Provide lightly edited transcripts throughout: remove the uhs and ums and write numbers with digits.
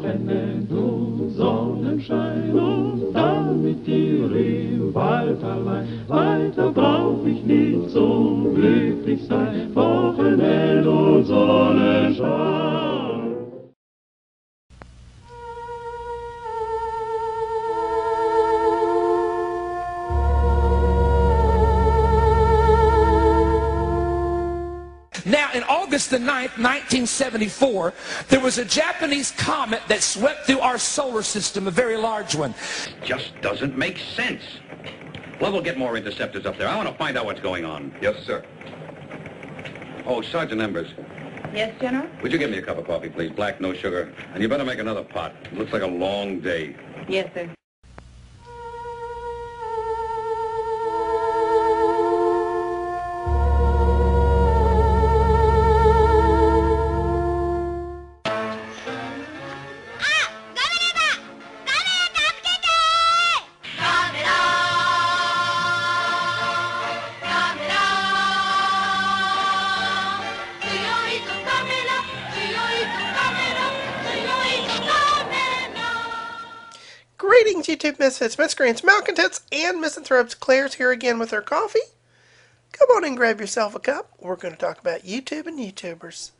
Wochenend und Sonnenschein und dann mit dir im Wald allein. Weiter brauch ich nicht so glücklich sein. Wochenend und Sonnenschein. Now, in August the 9th, 1974, there was a Japanese comet that swept through our solar system, a very large one. Just doesn't make sense. Well, we'll get more interceptors up there. I want to find out what's going on. Yes, sir. Oh, Sergeant Embers. Yes, General? Would you give me a cup of coffee, please? Black, no sugar. And you better make another pot. It looks like a long day. Yes, sir. Greetings, YouTube misfits, miscreants, malcontents, and misanthropes. Claire's here again with her coffee. Come on and grab yourself a cup. We're going to talk about YouTube and YouTubers.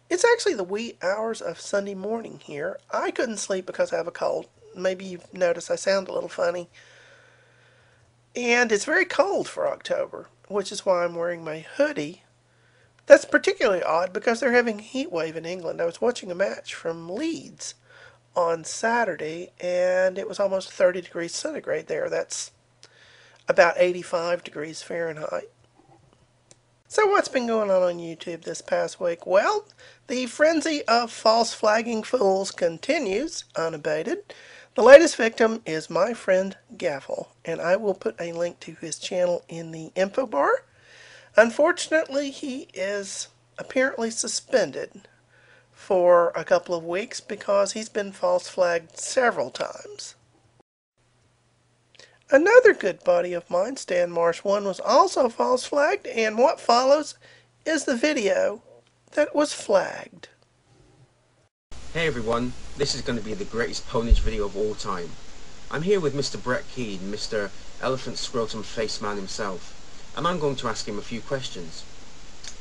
It's actually the wee hours of Sunday morning here. I couldn't sleep because I have a cold. Maybe you've noticed I sound a little funny. And it's very cold for October, which is why I'm wearing my hoodie. That's particularly odd because they're having a heat wave in England. I was watching a match from Leeds on Saturday, and it was almost 30 degrees centigrade there. That's about 85 degrees Fahrenheit. So what's been going on YouTube this past week? Well, the frenzy of false flagging fools continues unabated. The latest victim is my friend Gaffel, and I will put a link to his channel in the info bar. Unfortunately, he is apparently suspended for a couple of weeks because he's been false flagged several times. Another good buddy of mine, Stan Marsh 1, was also false flagged, and what follows is the video that was flagged. Hey everyone, this is going to be the greatest ponage video of all time. I'm here with Mr. Brett Keane, Mr. Elephant Scrotum Face Man himself, and I'm going to ask him a few questions.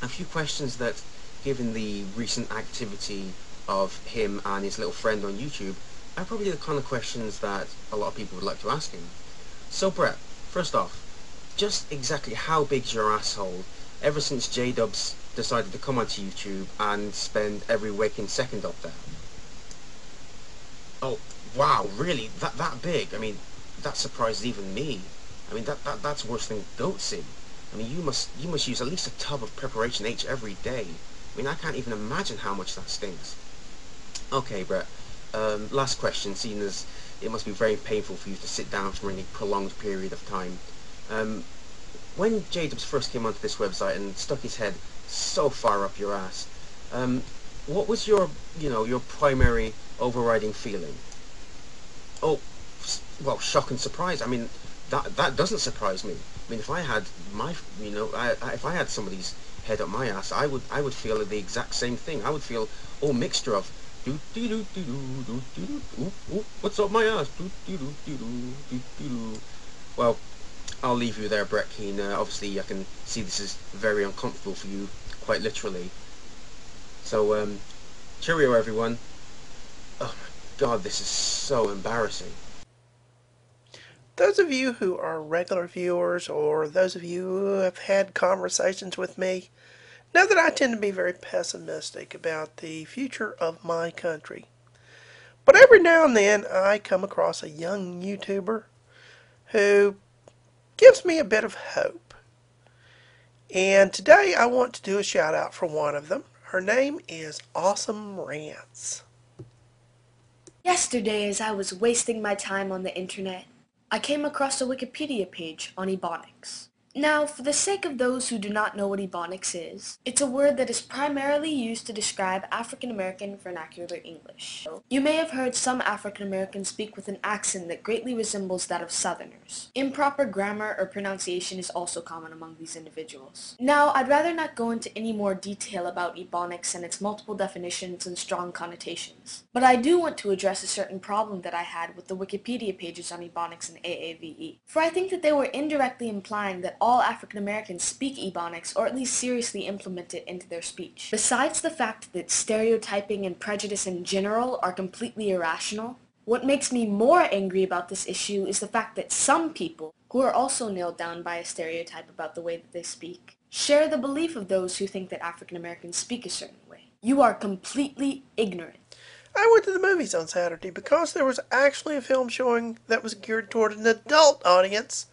A few questions that, given the recent activity of him and his little friend on YouTube, are probably the kind of questions that a lot of people would like to ask him. So Brett, first off, just exactly how big's your asshole ever since J-Dubs decided to come onto YouTube and spend every waking second up there? Oh, wow, really? That big? I mean, that surprises even me. I mean, that's worse than goatsy. I mean, you must use at least a tub of Preparation H every day. I mean, I can't even imagine how much that stinks. Okay, Brett. Last question, seeing as it must be very painful for you to sit down for any prolonged period of time. When J-Dubs first came onto this website and stuck his head so far up your ass, what was your primary overriding feeling? Oh, well, shock and surprise. I mean, that doesn't surprise me. I mean, if I had if I had somebody's head up my ass, I would feel the exact same thing. I would feel a mixture of do do do do do do do what's up my ass, do do do do do do. Well, I'll leave you there, Brett Keane. Obviously, I can see this is very uncomfortable for you, quite literally. So, cheerio, everyone. Oh my God, this is so embarrassing. Those of you who are regular viewers, or those of you who have had conversations with me, know that I tend to be very pessimistic about the future of my country. But every now and then I come across a young YouTuber who gives me a bit of hope. And today I want to do a shout out for one of them. Her name is Awesome Rants. Yesterday, as I was wasting my time on the internet, I came across a Wikipedia page on Ebonics. Now, for the sake of those who do not know what Ebonics is, it's a word that is primarily used to describe African American vernacular English. You may have heard some African Americans speak with an accent that greatly resembles that of Southerners. Improper grammar or pronunciation is also common among these individuals. Now, I'd rather not go into any more detail about Ebonics and its multiple definitions and strong connotations, but I do want to address a certain problem that I had with the Wikipedia pages on Ebonics and AAVE. For I think that they were indirectly implying that all African Americans speak Ebonics, or at least seriously implement it into their speech. Besides the fact that stereotyping and prejudice in general are completely irrational, what makes me more angry about this issue is the fact that some people, who are also nailed down by a stereotype about the way that they speak, share the belief of those who think that African Americans speak a certain way. You are completely ignorant. I went to the movies on Saturday because there was actually a film showing that was geared toward an adult audience.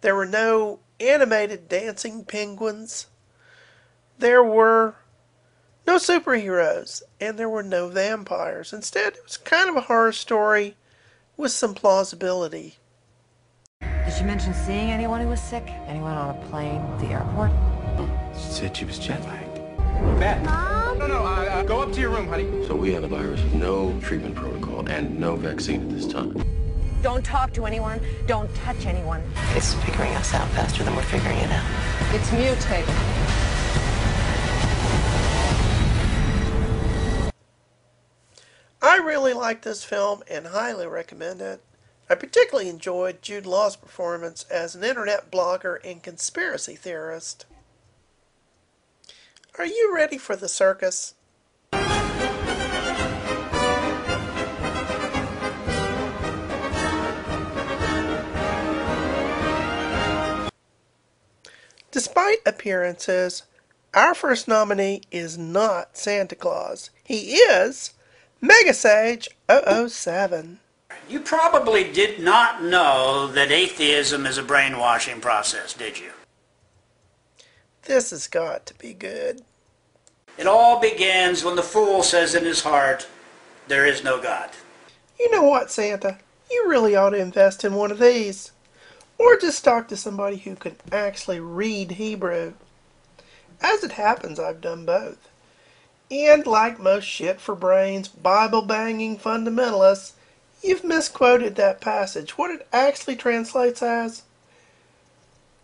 There were no animated dancing penguins. There were no superheroes, and there were no vampires. Instead, it was kind of a horror story with some plausibility. Did she mention seeing anyone who was sick? Anyone on a plane, the airport? She said she was jet lagged. Beth. Mom? No, go up to your room, honey. So we have a virus with no treatment protocol and no vaccine at this time. Don't talk to anyone. Don't touch anyone. It's figuring us out faster than we're figuring it out. It's mutating. I really like this film and highly recommend it. I particularly enjoyed Jude Law's performance as an internet blogger and conspiracy theorist. Are you ready for the circus? Despite appearances, our first nominee is not Santa Claus. He is Mega Sage 007. You probably did not know that atheism is a brainwashing process, did you? This has got to be good. It all begins when the fool says in his heart, there is no God. You know what, Santa? You really ought to invest in one of these. Or just talk to somebody who can actually read Hebrew. As it happens, I've done both. And like most shit for brains, Bible-banging fundamentalists, you've misquoted that passage. What it actually translates as,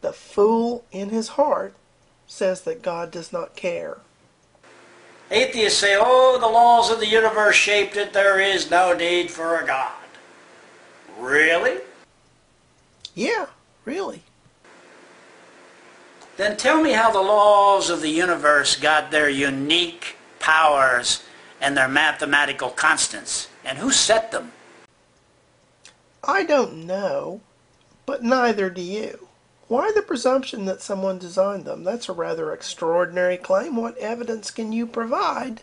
the fool in his heart says that God does not care. Atheists say, oh, the laws of the universe shaped it, there is no need for a God. Really? Yeah, really. Then tell me how the laws of the universe got their unique powers and their mathematical constants, and who set them? I don't know, but neither do you. Why the presumption that someone designed them? That's a rather extraordinary claim. What evidence can you provide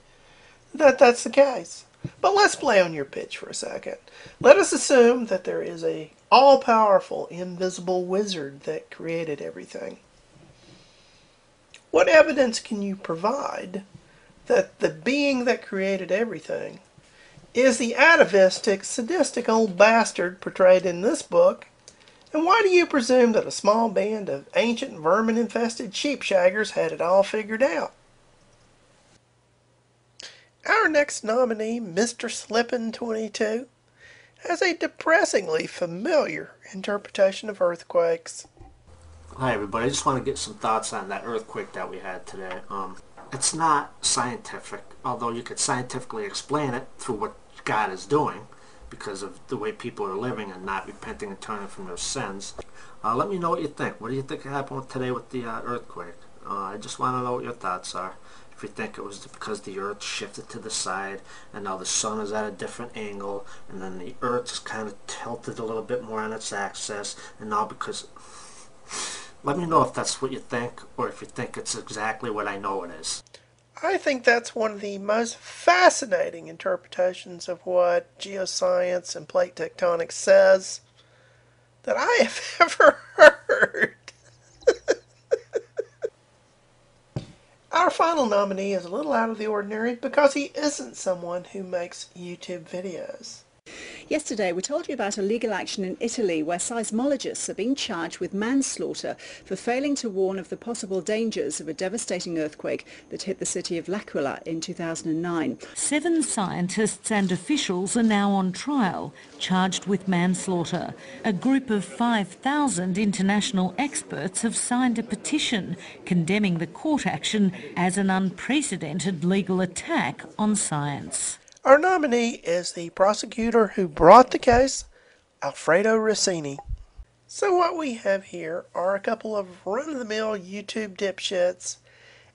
that that's the case? But let's play on your pitch for a second. Let us assume that there is a all-powerful, invisible wizard that created everything. What evidence can you provide that the being that created everything is the atavistic, sadistic old bastard portrayed in this book? And why do you presume that a small band of ancient vermin-infested sheepshaggers had it all figured out? Our next nominee, Mr. Slippin' 22, has a depressingly familiar interpretation of earthquakes. Hi everybody, I just want to get some thoughts on that earthquake that we had today. It's not scientific, although you could scientifically explain it through what God is doing because of the way people are living and not repenting and turning from their sins. Let me know what you think. What do you think happened today with the earthquake? I just want to know what your thoughts are. If you think it was because the earth shifted to the side and now the sun is at a different angle and then the earth is kind of tilted a little bit more on its axis and now because... Let me know if that's what you think or if you think it's exactly what I know it is. I think that's one of the most fascinating interpretations of what geoscience and plate tectonics says that I have ever heard. Our final nominee is a little out of the ordinary because he isn't someone who makes YouTube videos. Yesterday, we told you about a legal action in Italy where seismologists are being charged with manslaughter for failing to warn of the possible dangers of a devastating earthquake that hit the city of L'Aquila in 2009. 7 scientists and officials are now on trial, charged with manslaughter. A group of 5,000 international experts have signed a petition condemning the court action as an unprecedented legal attack on science. Our nominee is the prosecutor who brought the case, Alfredo Rossini. So what we have here are a couple of run-of-the-mill YouTube dipshits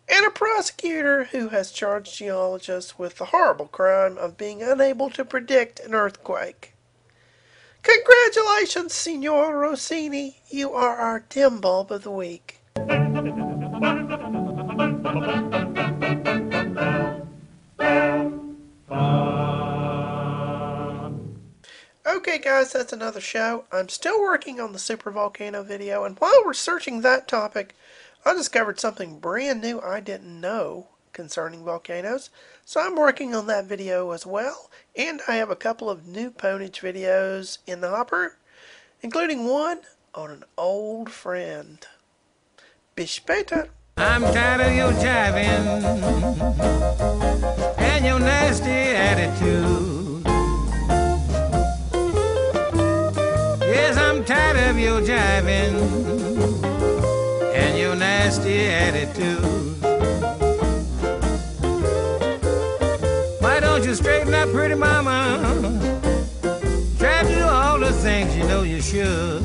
and a prosecutor who has charged geologists with the horrible crime of being unable to predict an earthquake. Congratulations, Signor Rossini. You are our dim bulb of the week. Okay guys, that's another show. I'm still working on the supervolcano video, and while researching that topic, I discovered something brand new I didn't know concerning volcanoes. So I'm working on that video as well, and I have a couple of new ponage videos in the hopper, including one on an old friend. Bis später. I'm tired of your jiving and your nasty attitude. Yes, I'm tired of your jiving and your nasty attitude. Why don't you straighten up, pretty mama? Try to do all the things you know you should.